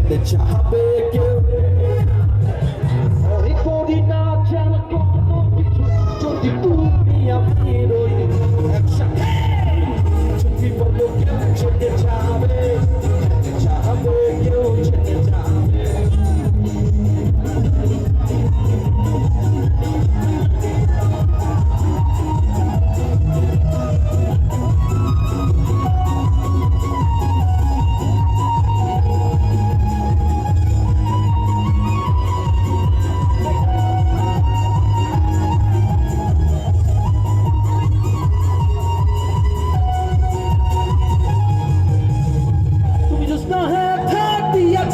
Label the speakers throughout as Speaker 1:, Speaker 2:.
Speaker 1: যেতে চাবে কেউ ওই করি না যেন কোনো কিছু যদি তুমি আমি রই একসাথে যদি বলো কেউ যেতে চাবে কেউ যেতে চাবে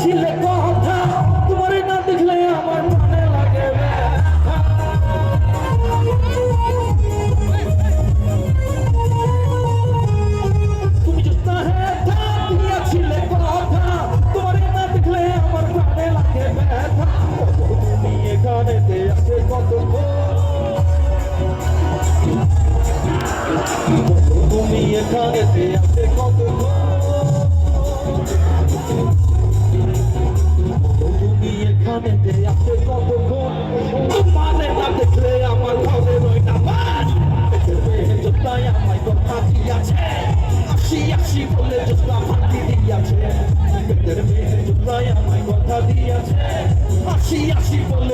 Speaker 1: ছিলে কথা তোমার না দেখলে আমার মনে লাগে তুমি দিয়েছিলে কথা তোমার না দেখলে আমার মনে লাগে ব্যথা তুমি এখানেতে আছে কত তুমি এখানেতে আছে কত তোমারে না দেখলে আমার ঘরে রই না জোতায় আমায় কথা দিয়াছে আসি আসি বলে জোতা ফাঁকি দিয়াছে জোতায় আমায় কথা দিয়াছে আসি আসি বলে